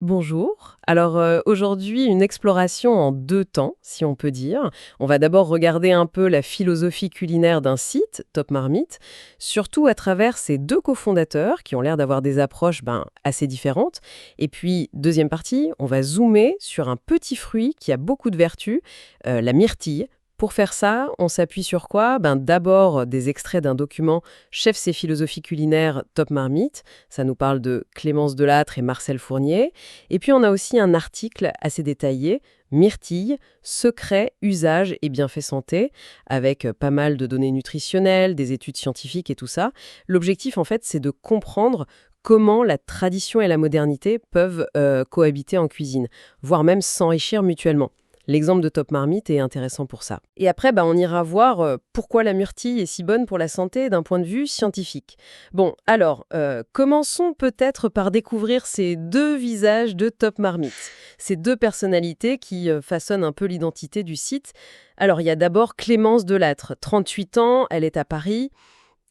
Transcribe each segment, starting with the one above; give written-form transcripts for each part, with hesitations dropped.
Bonjour. Alors aujourd'hui, une exploration en deux temps, si on peut dire. On va d'abord regarder un peu la philosophie culinaire d'un site, Top Marmite, surtout à travers ses deux cofondateurs qui ont l'air d'avoir des approches assez différentes. Et puis, deuxième partie, on va zoomer sur un petit fruit qui a beaucoup de vertus, la myrtille. Pour faire ça, on s'appuie sur quoi? D'abord, des extraits d'un document Chefs et philosophie culinaire Top Marmite. Ça nous parle de Clémence Delattre et Marcel Fournier. Et puis on a aussi un article assez détaillé, Myrtille, secrets, usages et bienfaits santé, avec pas mal de données nutritionnelles, des études scientifiques et tout ça. L'objectif en fait, c'est de comprendre comment la tradition et la modernité peuvent cohabiter en cuisine, voire même s'enrichir mutuellement. L'exemple de Top Marmite est intéressant pour ça. Et après, on ira voir pourquoi la myrtille est si bonne pour la santé d'un point de vue scientifique. Bon, alors, commençons peut-être par découvrir ces deux visages de Top Marmite, ces deux personnalités qui façonnent un peu l'identité du site. Alors, il y a d'abord Clémence Delattre, 38 ans, elle est à Paris,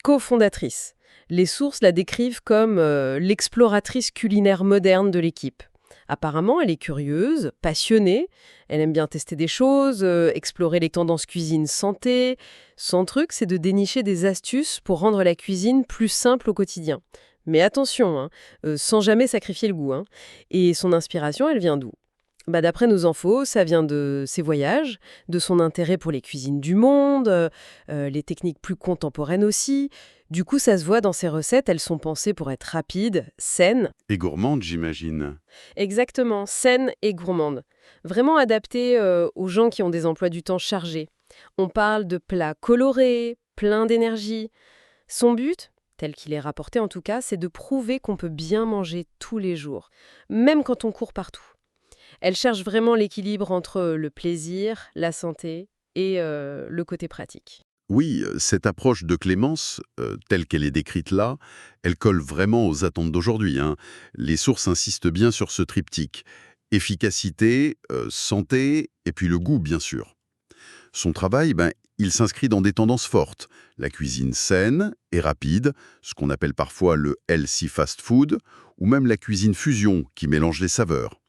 cofondatrice. Les sources la décrivent comme l'exploratrice culinaire moderne de l'équipe. Apparemment, elle est curieuse, passionnée, elle aime bien tester des choses, explorer les tendances cuisine santé. Son truc, c'est de dénicher des astuces pour rendre la cuisine plus simple au quotidien. Mais attention, hein, sans jamais sacrifier le goût, hein. Et son inspiration, elle vient d'où? D'après nos infos, ça vient de ses voyages, de son intérêt pour les cuisines du monde, les techniques plus contemporaines aussi. Du coup, ça se voit dans ses recettes, elles sont pensées pour être rapides, saines. Et gourmande, j'imagine. Exactement, saine et gourmande. Vraiment adaptée aux gens qui ont des emplois du temps chargés. On parle de plats colorés, pleins d'énergie. Son but, tel qu'il est rapporté en tout cas, c'est de prouver qu'on peut bien manger tous les jours, même quand on court partout. Elle cherche vraiment l'équilibre entre le plaisir, la santé et le côté pratique. Oui, cette approche de Clémence, telle qu'elle est décrite là, elle colle vraiment aux attentes d'aujourd'hui, hein. Les sources insistent bien sur ce triptyque. Efficacité, santé, et puis le goût, bien sûr. Son travail, il s'inscrit dans des tendances fortes. La cuisine saine et rapide, ce qu'on appelle parfois le healthy fast food, ou même la cuisine fusion, qui mélange les saveurs.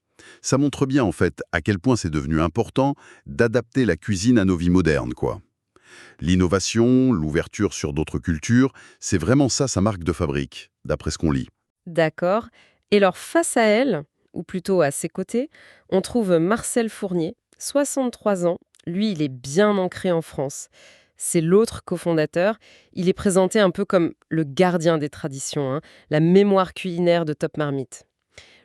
Ça montre bien, en fait, à quel point c'est devenu important d'adapter la cuisine à nos vies modernes, quoi. L'innovation, l'ouverture sur d'autres cultures, c'est vraiment ça sa marque de fabrique, d'après ce qu'on lit. D'accord. Et alors face à elle, ou plutôt à ses côtés, on trouve Marcel Fournier, 63 ans. Lui, il est bien ancré en France. C'est l'autre cofondateur. Il est présenté un peu comme le gardien des traditions, hein, la mémoire culinaire de Top Marmite.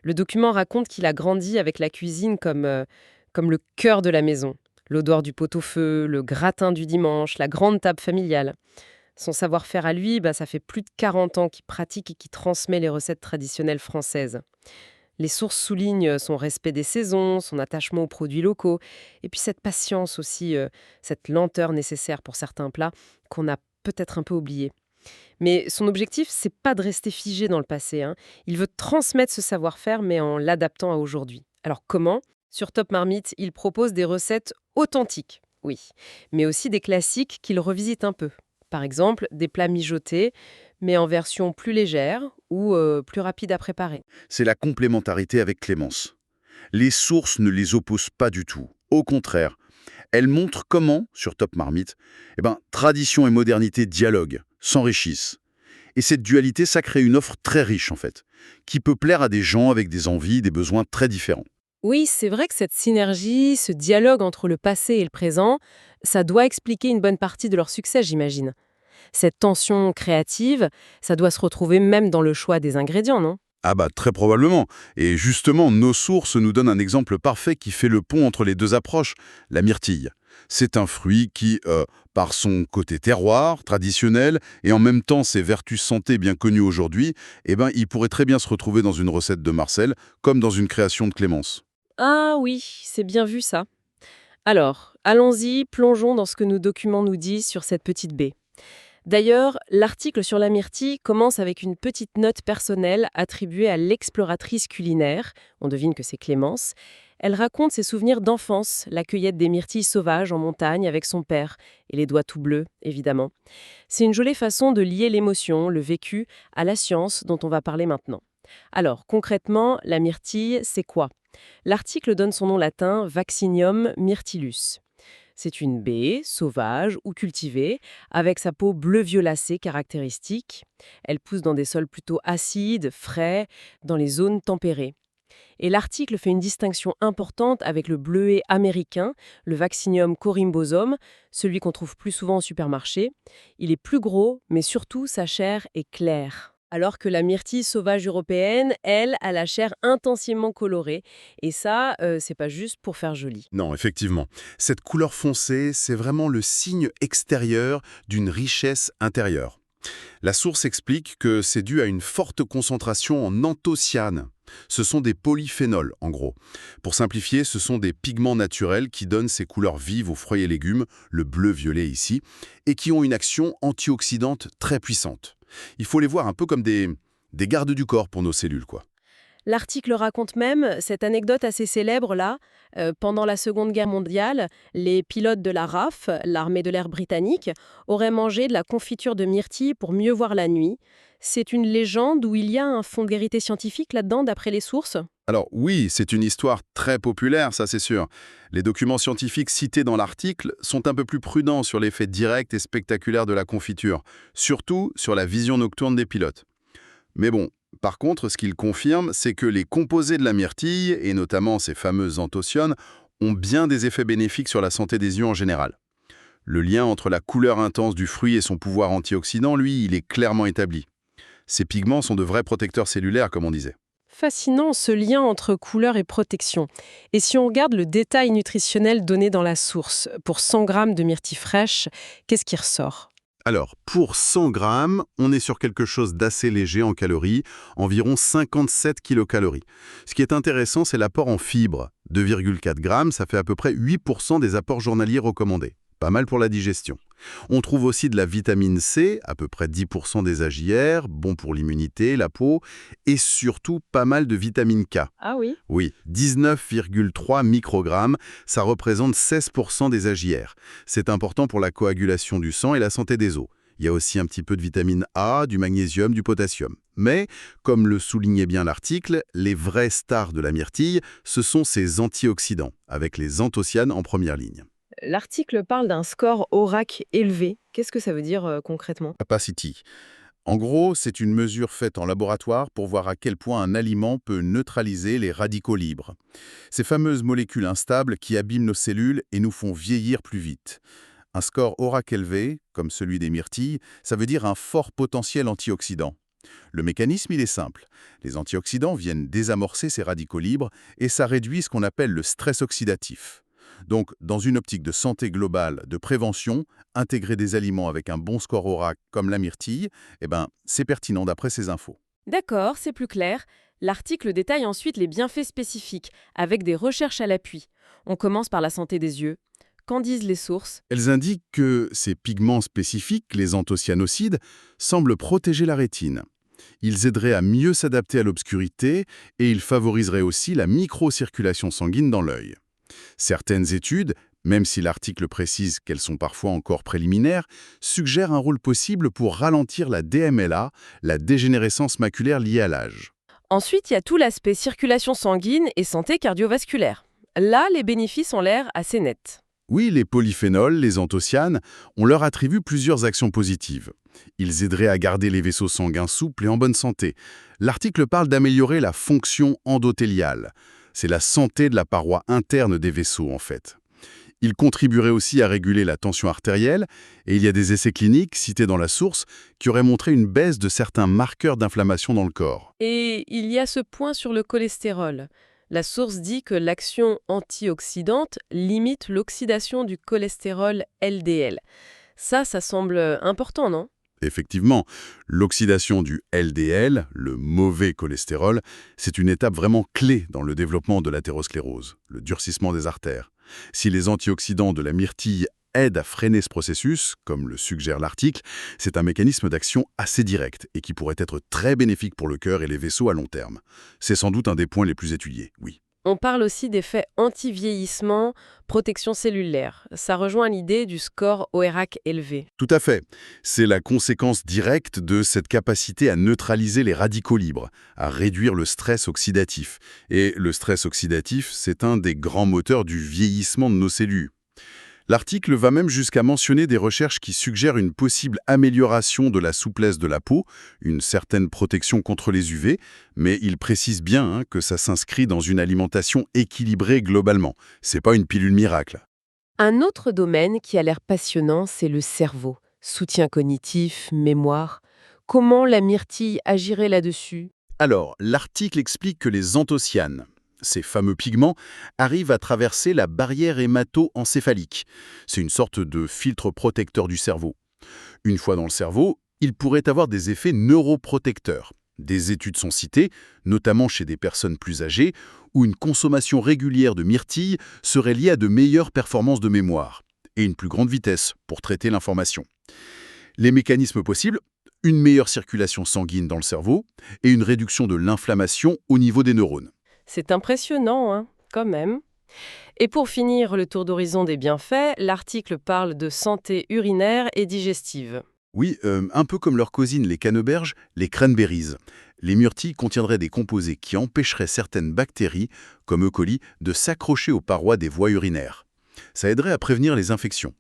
Le document raconte qu'il a grandi avec la cuisine comme le cœur de la maison. L'odeur du pot-au-feu, le gratin du dimanche, la grande table familiale. Son savoir-faire à lui, ça fait plus de 40 ans qu'il pratique et qu'il transmet les recettes traditionnelles françaises. Les sources soulignent son respect des saisons, son attachement aux produits locaux, et puis cette patience aussi, cette lenteur nécessaire pour certains plats qu'on a peut-être un peu oubliés. Mais son objectif, c'est pas de rester figé dans le passé, hein. Il veut transmettre ce savoir-faire, mais en l'adaptant à aujourd'hui. Alors comment? Sur Top Marmite, il propose des recettes authentiques, oui, mais aussi des classiques qu'il revisite un peu. Par exemple, des plats mijotés, mais en version plus légère ou plus rapide à préparer. C'est la complémentarité avec Clémence. Les sources ne les opposent pas du tout. Au contraire, elles montrent comment, sur Top Marmite, tradition et modernité dialoguent, s'enrichissent. Et cette dualité, ça crée une offre très riche, en fait, qui peut plaire à des gens avec des envies, des besoins très différents. Oui, c'est vrai que cette synergie, ce dialogue entre le passé et le présent, ça doit expliquer une bonne partie de leur succès, j'imagine. Cette tension créative, ça doit se retrouver même dans le choix des ingrédients, non? Ah très probablement. Et justement, nos sources nous donnent un exemple parfait qui fait le pont entre les deux approches, la myrtille. C'est un fruit qui, par son côté terroir, traditionnel, et en même temps ses vertus santé bien connues aujourd'hui, il pourrait très bien se retrouver dans une recette de Marcel, comme dans une création de Clémence. Ah oui, c'est bien vu ça. Alors, allons-y, plongeons dans ce que nos documents nous disent sur cette petite baie. D'ailleurs, l'article sur la myrtille commence avec une petite note personnelle attribuée à l'exploratrice culinaire. On devine que c'est Clémence. Elle raconte ses souvenirs d'enfance, la cueillette des myrtilles sauvages en montagne avec son père, et les doigts tout bleus, évidemment. C'est une jolie façon de lier l'émotion, le vécu, à la science dont on va parler maintenant. Alors, concrètement, la myrtille, c'est quoi? L'article donne son nom latin Vaccinium myrtillus. C'est une baie, sauvage ou cultivée, avec sa peau bleu-violacée caractéristique. Elle pousse dans des sols plutôt acides, frais, dans les zones tempérées. Et l'article fait une distinction importante avec le bleuet américain, le Vaccinium corymbosum, celui qu'on trouve plus souvent au supermarché. Il est plus gros, mais surtout sa chair est claire. Alors que la myrtille sauvage européenne, elle, a la chair intensément colorée. Et ça, c'est pas juste pour faire joli. Non, effectivement. Cette couleur foncée, c'est vraiment le signe extérieur d'une richesse intérieure. La source explique que c'est dû à une forte concentration en anthocyanes. Ce sont des polyphénols, en gros. Pour simplifier, ce sont des pigments naturels qui donnent ces couleurs vives aux fruits et légumes, le bleu-violet ici, et qui ont une action antioxydante très puissante. Il faut les voir un peu comme des gardes du corps pour nos cellules, quoi. L'article raconte même cette anecdote assez célèbre là. Pendant la Seconde Guerre mondiale, les pilotes de la RAF, l'armée de l'air britannique, auraient mangé de la confiture de myrtille pour mieux voir la nuit. C'est une légende où il y a un fond de vérité scientifique là-dedans, d'après les sources. Alors oui, c'est une histoire très populaire, ça c'est sûr. Les documents scientifiques cités dans l'article sont un peu plus prudents sur l'effet direct et spectaculaire de la confiture, surtout sur la vision nocturne des pilotes. Mais bon, par contre, ce qu'il confirme, c'est que les composés de la myrtille, et notamment ces fameuses anthocyanes, ont bien des effets bénéfiques sur la santé des yeux en général. Le lien entre la couleur intense du fruit et son pouvoir antioxydant, lui, il est clairement établi. Ces pigments sont de vrais protecteurs cellulaires, comme on disait. Fascinant ce lien entre couleur et protection. Et si on regarde le détail nutritionnel donné dans la source, pour 100 grammes de myrtille fraîche, qu'est-ce qui ressort? Alors, pour 100 grammes, on est sur quelque chose d'assez léger en calories, environ 57 kilocalories. Ce qui est intéressant, c'est l'apport en fibres. 2,4 grammes, ça fait à peu près 8% des apports journaliers recommandés. Pas mal pour la digestion. On trouve aussi de la vitamine C, à peu près 10% des AJR, bon pour l'immunité, la peau, et surtout pas mal de vitamine K. Ah oui. Oui, 19,3 microgrammes, ça représente 16% des AJR. C'est important pour la coagulation du sang et la santé des os. Il y a aussi un petit peu de vitamine A, du magnésium, du potassium. Mais, comme le soulignait bien l'article, les vraies stars de la myrtille, ce sont ses antioxydants, avec les anthocyanes en première ligne. L'article parle d'un score ORAC élevé. Qu'est-ce que ça veut dire concrètement? Capacity. En gros, c'est une mesure faite en laboratoire pour voir à quel point un aliment peut neutraliser les radicaux libres. Ces fameuses molécules instables qui abîment nos cellules et nous font vieillir plus vite. Un score ORAC élevé, comme celui des myrtilles, ça veut dire un fort potentiel antioxydant. Le mécanisme, il est simple. Les antioxydants viennent désamorcer ces radicaux libres et ça réduit ce qu'on appelle le stress oxydatif. Donc, dans une optique de santé globale, de prévention, intégrer des aliments avec un bon score ORAC comme la myrtille, c'est pertinent d'après ces infos. D'accord, c'est plus clair. L'article détaille ensuite les bienfaits spécifiques, avec des recherches à l'appui. On commence par la santé des yeux. Qu'en disent les sources? Elles indiquent que ces pigments spécifiques, les anthocyanosides, semblent protéger la rétine. Ils aideraient à mieux s'adapter à l'obscurité et ils favoriseraient aussi la microcirculation sanguine dans l'œil. Certaines études, même si l'article précise qu'elles sont parfois encore préliminaires, suggèrent un rôle possible pour ralentir la DMLA, la dégénérescence maculaire liée à l'âge. Ensuite, il y a tout l'aspect circulation sanguine et santé cardiovasculaire. Là, les bénéfices ont l'air assez nets. Oui, les polyphénols, les anthocyanes, on leur attribue plusieurs actions positives. Ils aideraient à garder les vaisseaux sanguins souples et en bonne santé. L'article parle d'améliorer la fonction endothéliale. C'est la santé de la paroi interne des vaisseaux, en fait. Il contribuerait aussi à réguler la tension artérielle, et il y a des essais cliniques, cités dans la source, qui auraient montré une baisse de certains marqueurs d'inflammation dans le corps. Et il y a ce point sur le cholestérol. La source dit que l'action antioxydante limite l'oxydation du cholestérol LDL. Ça semble important, non? Effectivement, l'oxydation du LDL, le mauvais cholestérol, c'est une étape vraiment clé dans le développement de l'athérosclérose, le durcissement des artères. Si les antioxydants de la myrtille aident à freiner ce processus, comme le suggère l'article, c'est un mécanisme d'action assez direct et qui pourrait être très bénéfique pour le cœur et les vaisseaux à long terme. C'est sans doute un des points les plus étudiés, oui. On parle aussi d'effets anti-vieillissement, protection cellulaire. Ça rejoint l'idée du score ORAC élevé. Tout à fait. C'est la conséquence directe de cette capacité à neutraliser les radicaux libres, à réduire le stress oxydatif. Et le stress oxydatif, c'est un des grands moteurs du vieillissement de nos cellules. L'article va même jusqu'à mentionner des recherches qui suggèrent une possible amélioration de la souplesse de la peau, une certaine protection contre les UV, mais il précise bien que ça s'inscrit dans une alimentation équilibrée globalement. C'est pas une pilule miracle. Un autre domaine qui a l'air passionnant, c'est le cerveau. Soutien cognitif, mémoire. Comment la myrtille agirait là-dessus? Alors, l'article explique que les anthocyanes, ces fameux pigments, arrivent à traverser la barrière hémato-encéphalique. C'est une sorte de filtre protecteur du cerveau. Une fois dans le cerveau, il pourrait avoir des effets neuroprotecteurs. Des études sont citées, notamment chez des personnes plus âgées, où une consommation régulière de myrtille serait liée à de meilleures performances de mémoire et une plus grande vitesse pour traiter l'information. Les mécanismes possibles, une meilleure circulation sanguine dans le cerveau et une réduction de l'inflammation au niveau des neurones. C'est impressionnant, hein, quand même. Et pour finir le tour d'horizon des bienfaits, l'article parle de santé urinaire et digestive. Oui, un peu comme leurs cousines les canneberges, les cranberries. Les myrtilles contiendraient des composés qui empêcheraient certaines bactéries, comme E. coli, de s'accrocher aux parois des voies urinaires. Ça aiderait à prévenir les infections.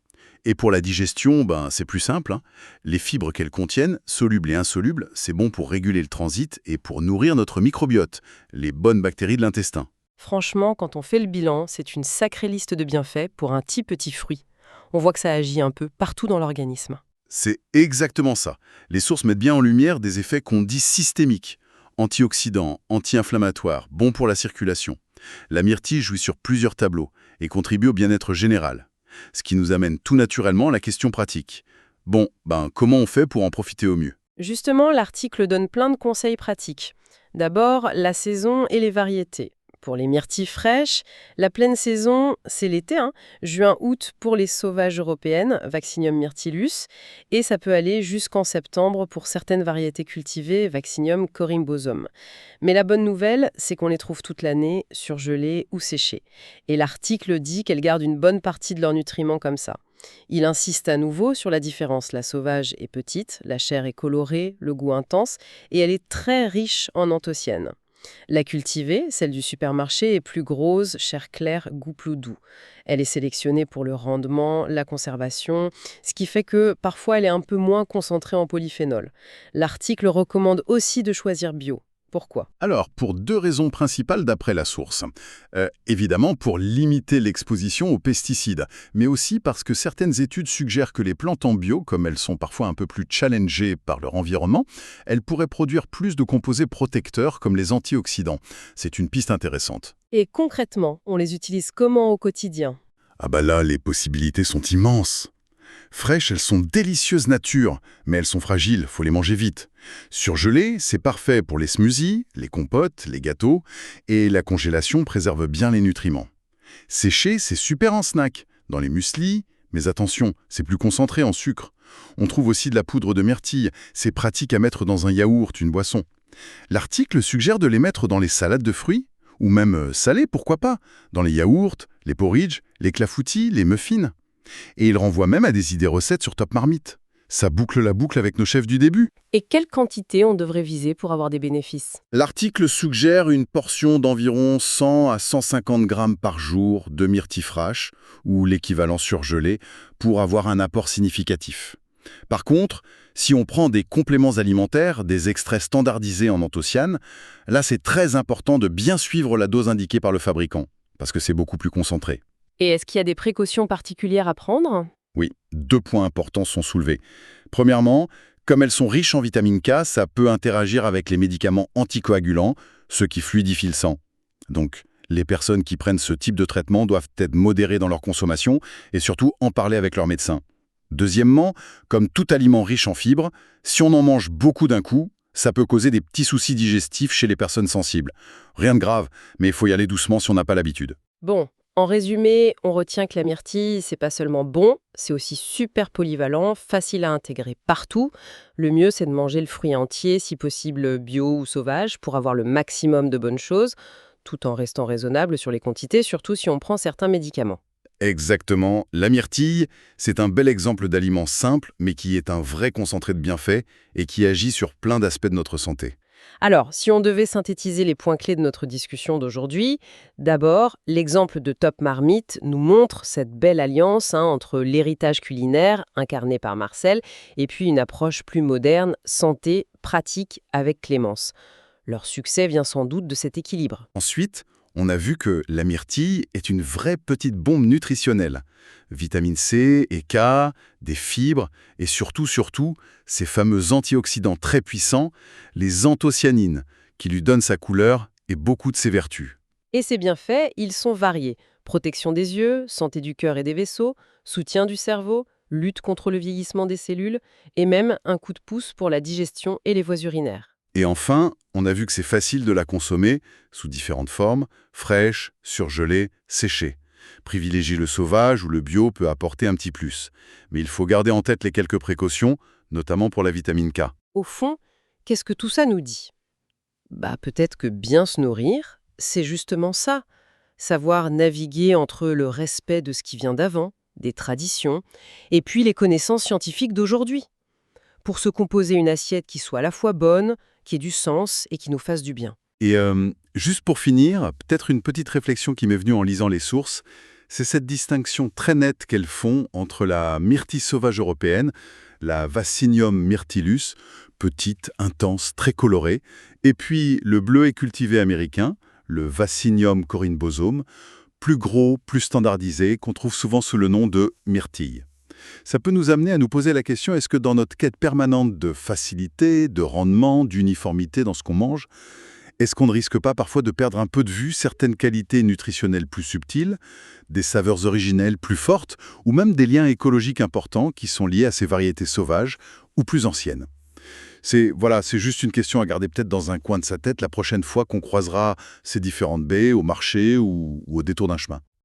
Et pour la digestion, c'est plus simple. Les fibres qu'elles contiennent, solubles et insolubles, c'est bon pour réguler le transit et pour nourrir notre microbiote, les bonnes bactéries de l'intestin. Franchement, quand on fait le bilan, c'est une sacrée liste de bienfaits pour un petit fruit. On voit que ça agit un peu partout dans l'organisme. C'est exactement ça. Les sources mettent bien en lumière des effets qu'on dit systémiques. Antioxydants, anti-inflammatoires, bons pour la circulation. La myrtille jouit sur plusieurs tableaux et contribue au bien-être général. Ce qui nous amène tout naturellement à la question pratique. Bon, comment on fait pour en profiter au mieux? Justement, l'article donne plein de conseils pratiques. D'abord, la saison et les variétés. Pour les myrtilles fraîches, la pleine saison, c'est l'été, juin-août pour les sauvages européennes, Vaccinium myrtillus, et ça peut aller jusqu'en septembre pour certaines variétés cultivées, Vaccinium corymbosum. Mais la bonne nouvelle, c'est qu'on les trouve toute l'année, surgelées ou séchées. Et l'article dit qu'elles gardent une bonne partie de leurs nutriments comme ça. Il insiste à nouveau sur la différence. La sauvage est petite, la chair est colorée, le goût intense, et elle est très riche en anthocyanes. La cultivée, celle du supermarché, est plus grosse, chair claire, goût plus doux. Elle est sélectionnée pour le rendement, la conservation, ce qui fait que parfois elle est un peu moins concentrée en polyphénol. L'article recommande aussi de choisir bio. Pourquoi? Alors, pour deux raisons principales d'après la source. Évidemment, pour limiter l'exposition aux pesticides, mais aussi parce que certaines études suggèrent que les plantes en bio, comme elles sont parfois un peu plus challengées par leur environnement, elles pourraient produire plus de composés protecteurs comme les antioxydants. C'est une piste intéressante. Et concrètement, on les utilise comment au quotidien? Ah là, les possibilités sont immenses. Fraîches, elles sont délicieuses nature, mais elles sont fragiles, faut les manger vite. Surgelées, c'est parfait pour les smoothies, les compotes, les gâteaux, et la congélation préserve bien les nutriments. Séchées, c'est super en snack, dans les mueslis, mais attention, c'est plus concentré en sucre. On trouve aussi de la poudre de myrtille, c'est pratique à mettre dans un yaourt, une boisson. L'article suggère de les mettre dans les salades de fruits, ou même salées, pourquoi pas, dans les yaourts, les porridge, les clafoutis, les muffins. Et il renvoie même à des idées recettes sur Top Marmite. Ça boucle la boucle avec nos chefs du début. Et quelle quantité on devrait viser pour avoir des bénéfices? L'article suggère une portion d'environ 100 à 150 grammes par jour de myrtille fraîche, ou l'équivalent surgelé, pour avoir un apport significatif. Par contre, si on prend des compléments alimentaires, des extraits standardisés en anthocyanes, là c'est très important de bien suivre la dose indiquée par le fabricant, parce que c'est beaucoup plus concentré. Et est-ce qu'il y a des précautions particulières à prendre? Oui, deux points importants sont soulevés. Premièrement, comme elles sont riches en vitamine K, ça peut interagir avec les médicaments anticoagulants, ceux qui fluidifient le sang. Donc, les personnes qui prennent ce type de traitement doivent être modérées dans leur consommation et surtout en parler avec leur médecin. Deuxièmement, comme tout aliment riche en fibres, si on en mange beaucoup d'un coup, ça peut causer des petits soucis digestifs chez les personnes sensibles. Rien de grave, mais il faut y aller doucement si on n'a pas l'habitude. Bon, en résumé, on retient que la myrtille, c'est pas seulement bon, c'est aussi super polyvalent, facile à intégrer partout. Le mieux, c'est de manger le fruit entier, si possible bio ou sauvage, pour avoir le maximum de bonnes choses, tout en restant raisonnable sur les quantités, surtout si on prend certains médicaments. Exactement. La myrtille, c'est un bel exemple d'aliment simple, mais qui est un vrai concentré de bienfaits et qui agit sur plein d'aspects de notre santé. Alors, si on devait synthétiser les points clés de notre discussion d'aujourd'hui, d'abord, l'exemple de Top Marmite nous montre cette belle alliance entre l'héritage culinaire, incarné par Marcel, et puis une approche plus moderne, santé, pratique, avec Clémence. Leur succès vient sans doute de cet équilibre. Ensuite, on a vu que la myrtille est une vraie petite bombe nutritionnelle. Vitamine C et K, des fibres et surtout, ces fameux antioxydants très puissants, les anthocyanines, qui lui donnent sa couleur et beaucoup de ses vertus. Et ces bienfaits, ils sont variés. Protection des yeux, santé du cœur et des vaisseaux, soutien du cerveau, lutte contre le vieillissement des cellules, et même un coup de pouce pour la digestion et les voies urinaires. Et enfin, on a vu que c'est facile de la consommer sous différentes formes, fraîche, surgelée, séchée. Privilégier le sauvage ou le bio peut apporter un petit plus. Mais il faut garder en tête les quelques précautions, notamment pour la vitamine K. Au fond, qu'est-ce que tout ça nous dit? Peut-être que bien se nourrir, c'est justement ça. Savoir naviguer entre le respect de ce qui vient d'avant, des traditions, et puis les connaissances scientifiques d'aujourd'hui, pour se composer une assiette qui soit à la fois bonne, qui ait du sens et qui nous fasse du bien. Et juste pour finir, peut-être une petite réflexion qui m'est venue en lisant les sources, c'est cette distinction très nette qu'elles font entre la myrtille sauvage européenne, la Vaccinium myrtillus, petite, intense, très colorée, et puis le bleuet cultivé américain, le Vaccinium corymbosome, plus gros, plus standardisé, qu'on trouve souvent sous le nom de myrtille. Ça peut nous amener à nous poser la question, est-ce que dans notre quête permanente de facilité, de rendement, d'uniformité dans ce qu'on mange, est-ce qu'on ne risque pas parfois de perdre un peu de vue certaines qualités nutritionnelles plus subtiles, des saveurs originelles plus fortes, ou même des liens écologiques importants qui sont liés à ces variétés sauvages ou plus anciennes? C'est juste une question à garder peut-être dans un coin de sa tête la prochaine fois qu'on croisera ces différentes baies au marché ou au détour d'un chemin.